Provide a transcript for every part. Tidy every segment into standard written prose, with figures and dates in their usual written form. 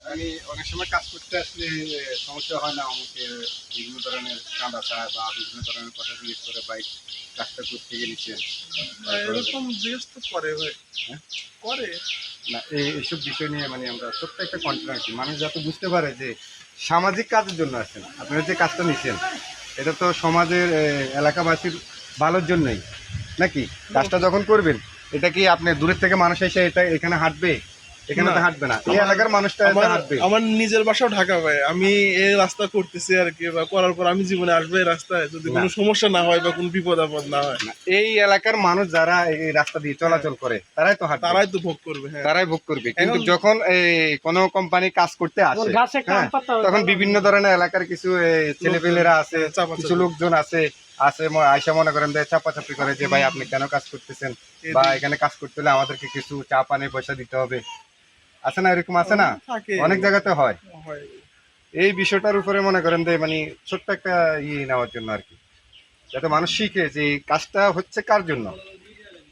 আমি অনেক সময় কাজ করতে আসলে সমস্যা হয় না আমাকে বিভিন্ন ধরনের কাঁদাচা বা বিভিন্ন ধরনের কথা জিজ্ঞেস করে বাইক কাজটা করতে গেছেন এরকম জিজ্ঞেস তো করে ভাই। হ্যাঁ করে। না এইসব বিষয় নিয়ে মানে আমরা ছোট্ট একটা কন্টেন্ট আছি মানুষ যাতে বুঝতে পারে যে সামাজিক কাজের জন্য আসেন আপনারা যে কাজটা নিচ্ছেন এটা তো সমাজের এলাকাবাসীর ভালোর জন্যই নাকি কাজটা যখন করবেন এটা কি আপনি দূরের থেকে মানুষ এসে এটা এখানে হাঁটবে এখানে তো না। হাঁটবে না এই এলাকার মানুষটা আমার হাঁটবে আমার নিজের বাসাও ঢাকা ভাই। আমি এই রাস্তা করতেছি আর কি, বা করার পর আমি জীবনে আসবো এই রাস্তায়, যদি না। কোনো সমস্যা না হয় বা কোনো বিপদ আপদ না হয়, না, এই এলাকার মানুষ যারা এই রাস্তা দিয়ে চলাচল করে তারাই তো হাঁটবে তারাই তো ভোগ করবে। হ্যাঁ, তারাই ভোগ করবে কিন্তু এখন- যখন এই কোনো কোম্পানি কাজ করতে আসে হ্যাঁ, তখন বিভিন্ন ধরনের এলাকার কিছু ছেলেপেলেরা আছে চাপাচাপি। কিছু লোকজন আছে আয়সা মনে করেন যে চাপাচাপি করে যে ভাই আপনি কেন কাজ করতেছেন বা এখানে কাজ করতে হলে আমাদেরকে কিছু চা পানি পয়সা দিতে হবে আছে না এরকম আছে না থাকে। অনেক জায়গাতে হয় হয়। এই বিষয়টার উপরে মনে করেন যে মানে ছোট্ট একটা নেওয়ার জন্য আর কি যাতে মানুষ শিখে যে এই কাজটা হচ্ছে কার জন্য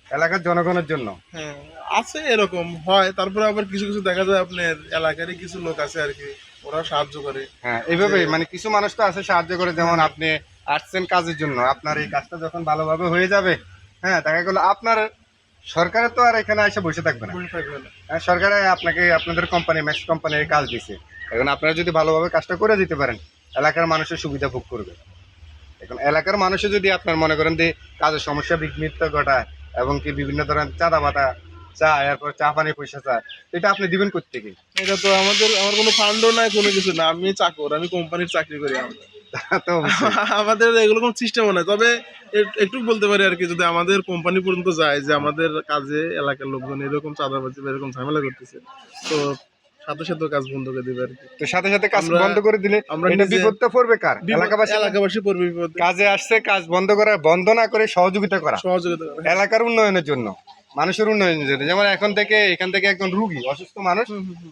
এলাকার জনগণের জন্য হ্যাঁ, আছে এরকম হয়। তারপরে আবার কিছু কিছু দেখা যায় আপনার এলাকারই কিছু লোক আছে আর কি, ওরা সাহায্য করে। হ্যাঁ এইভাবে মানে কিছু মানুষ তো আছে সাহায্য করে যেমন আপনি আসছেন কাজের জন্য আপনার এই কাজটা যখন ভালোভাবে হয়ে যাবে হ্যাঁ দেখা গেলো আপনার সরকারে তো আর এখানে এসে বসে থাকবে না বসে থাকবে না। হ্যাঁ, সরকারে আপনাকে আপনাদের কোম্পানি ম্যাক্স কোম্পানির কাজ দিছে এখন আপনারা যদি ভালোভাবে কাজটা করে দিতে পারেন এলাকার মানুষের সুবিধা ভোগ করবে এখন এলাকার মানুষও যদি আপনার মনে করেন যে কাজের সমস্যা বিঘ্নিত ঘটায় এবং কি বিভিন্ন ধরনের চাঁদা বাটা চা এরপর চা পানি পয়সা চা এটা আপনি দিবেন কোত্থেকে এটা তো আমার কোনো ফান্ডও নাই, কোনো কিছু না। আমি চাকর, আমি কোম্পানির চাকরি করি। তো অবশ্যই। আমাদের এগুলো কোনো সিস্টেমও নাই। তবে একটু বলতে পারি আর কি, যদি আমাদের কোম্পানি পর্যন্ত যায় যে আমাদের কাজে এলাকার লোকজন এরকম চাঁদাবাজি বা এরকম ঝামেলা করতেছে, তো সাথে সাথে কাজ বন্ধ করে দিবে আর কি। তো সাথে সাথে কাজ আমরা- বন্ধ করে দিলে আমরা এটা নিজে- বিপদটা পড়বে কার এলাকাবাসী এলাকাবাসী পড়বে বিপদে। কাজে আসছে কাজ বন্ধ করা বন্ধ না করে সহযোগিতা করা সহযোগিতা করে। এলাকার উন্নয়নের জন্য মানুষের উন্নয়নের জন্য যেমন এখান থেকে একজন রুগী অসুস্থ মানুষ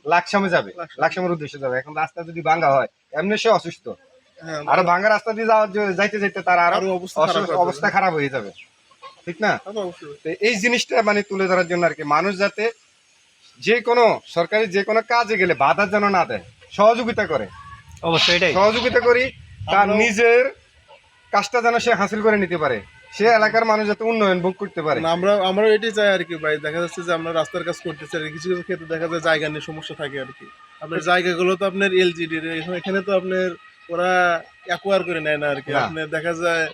লাকসামে যাবে লাকসামের উদ্দেশ্যে যাবে এখন রাস্তা যদি ভাঙা হয় এমনি সে অসুস্থ হ্যাঁ, আরো ভাঙা রাস্তা দিয়ে যাইতে যাইতে তার আরো আরো অবস্থা খারাপ হয়ে যাবে। অবস্থা খারাপ হয়ে যাবে ঠিক না তা তো অবশ্যই। তো এই জিনিসটা মানে তুলে ধরার জন্য আর কি মানুষ যাতে যে কোনো সরকারি যে কোনো কাজে গেলে বাধা যেন না দেয় সহযোগিতা করে অবশ্যই এটাই সহযোগিতা করি তার আমরাও- নিজের কাজটা যেন সে হাসিল করে নিতে পারে সে এলাকার মানুষ যাতে উন্নয়ন ভোগ করতে পারে না, আমরা এটাই চাই আর কি ভাই। দেখা যাচ্ছে যে আমরা রাস্তার কাজ করতেছি আর কি, কিছু কিছু ক্ষেত্রে দেখা যায় জায়গা নিয়ে সমস্যা থাকে আর কি। আপনার জায়গাগুলো তো আপনার এলজিডি এখানে তো আপনার ওরা অ্যাকোয়ার করে নেয় না আর কি। না। আপনার দেখা যায়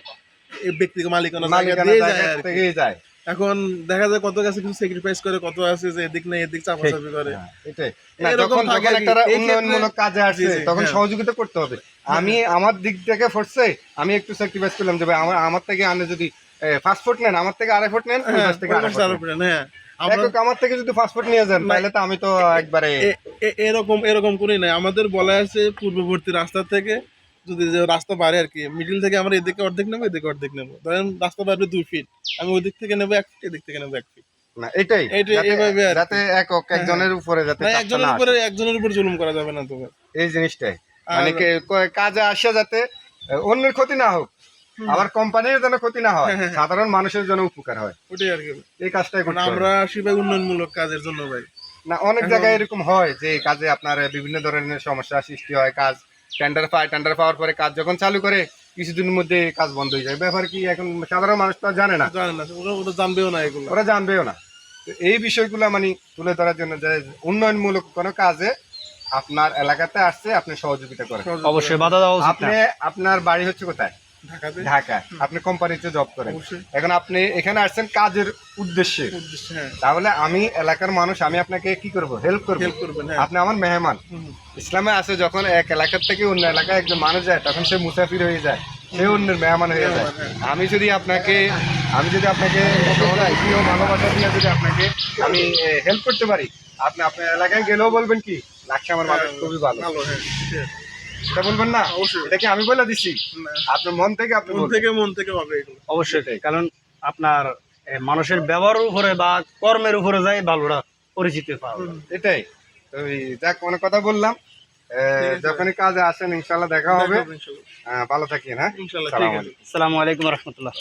এই ব্যক্তিগত মালিকানা জায়গা মালিকানা দিয়ে জায়গা যায় আর কি। থেকেই যায় এখন দেখা যায় কত কাছে কিছু স্যাক্রিফাইস করে, কত আছে যে এদিক না এদিক চাপাচাপি করে। হ্যাঁ, এটাই না এরকম যখন থাকে যখন আর কি। একটা এই উন্নয়নমূলক কাজে আসছে জি, জি, তখন হ্যাঁ। সহযোগিতা করতে হবে আমি আমার দিক থেকে ফোর্সে আমি একটু স্যাক্রিফাইস করলাম যে ভাই আমার থেকে আপনি যদি 5 ফুট নেন আমার থেকে 2.5 ফুট নেন ওই হ্যাঁ, পাশ থেকে 2.5 ফুট নেন। হ্যাঁ, আমরা একক আমার থেকে যদি 5 ফুট নিয়ে যান তাহলে তো আমি তো একবারে এরকম করেই নাই। আমাদের বলা আছে পূর্ববর্তী রাস্তা থেকে যদি যে রাস্তা বাড়ে আর কি, মিডিল থেকে আমরা এদিকে অর্ধেক নেবো, এদিকে অর্ধেক নেবো। ধরেন রাস্তা বাড়বে 2 ফিট, আমি ওই দিক থেকে নেবো 1 ফিট, এদিক থেকে নেবো 1 ফিট। না এটাই এভাবে আর কি। যাতে একজনের উপরে যাতে না, চাপটা না আসে। একজনের উপর জুলুম করা যাবে না তো। এই জিনিসটাই আর- মানে কাজে আসে যাতে অন্যের ক্ষতি না হোক আবার কোম্পানির যেন ক্ষতি না হয় হ্যাঁ। সাধারণ মানুষের জন্য উপকার হয় ওটাই আর কি। এই কাজটাই মানে করতে হবে। আমরা আসি ভাই উন্নয়নমূলক কাজের জন্য ভাই। না অনেক জায়গায় এরকম হয় যে এই কাজে আপনার বিভিন্ন ধরনের সমস্যা সৃষ্টি হয় কাজ টেন্ডার পাওয়ার পরে কাজ যখন চালু করে কিছুদিনের মধ্যে কাজ বন্ধ হয়ে যায় ব্যাপার কি এখন সাধারণ মানুষ তো আর জানে না জানেন না, ওরা জানবেও না এগুলো। ওরা জানবেও না তো এই বিষয়গুলো মানে তুলে ধরার জন্য যে উন্নয়নমূলক কোনো কাজে আপনার এলাকাতে আসছে আপনি সহযোগিতা করেন অবশ্যই বাধা দেওয়া উচিত না। আপনি আপনার বাড়ি হচ্ছে কোথায় ঢাকাতে ঢাকায় আপনি কোম্পানিতে জব করেন অবশ্যই। এখন আপনি এখানে আসছেন কাজের উদ্দেশ্যে উদ্দেশ্য, হ্যাঁ, তাহলে আমি এলাকার মানুষ আমি আপনাকে কি করব হেল্প করব হেল্প করবেন। হ্যাঁ, আপনি আমার মেহমান হুম, ইসলামে আছে যখন এক এলাকার থেকে অন্য এলাকায় একজন মানুষ যায় তখন সে মুসাফির হয়ে যায় সে অন্যের মেহমান হয়ে যায় আমি যদি আপনাকে সহায় প্রিয় ভালোবাসা দিয়ে যদি আপনাকে আমি হেল্প করতে পারি আপনি আপনার এলাকায় গেলেও বলবেন কি লাগছে আমার মানুষ খুবই ভালো ভালো, হ্যাঁ, সেটাই। এটা বলবেন না অবশ্যই। এটা কি আমি বলে দিচ্ছি না, আপনার মন থেকে আপনি বলবেন মন থেকে হবে এগুলো। অবশ্যই কারণ আপনার মানুষের ব্যবহারের উপরে বা কর্মের উপরে যাই ভালোরা পরিচিত পাওয়া যায়। এটাই ওই যাক অনেক কথা বললাম যখনই কাজে আসেন ইনশাল্লাহ দেখা হবে ইনশাল্লাহ। ভালো থাকেন হ্যাঁ ইনশাল্লাহ, সালাম ঠিক আছে। আলাইকুম। আসসালামু আলাইকুম রহমতুল্লাহ।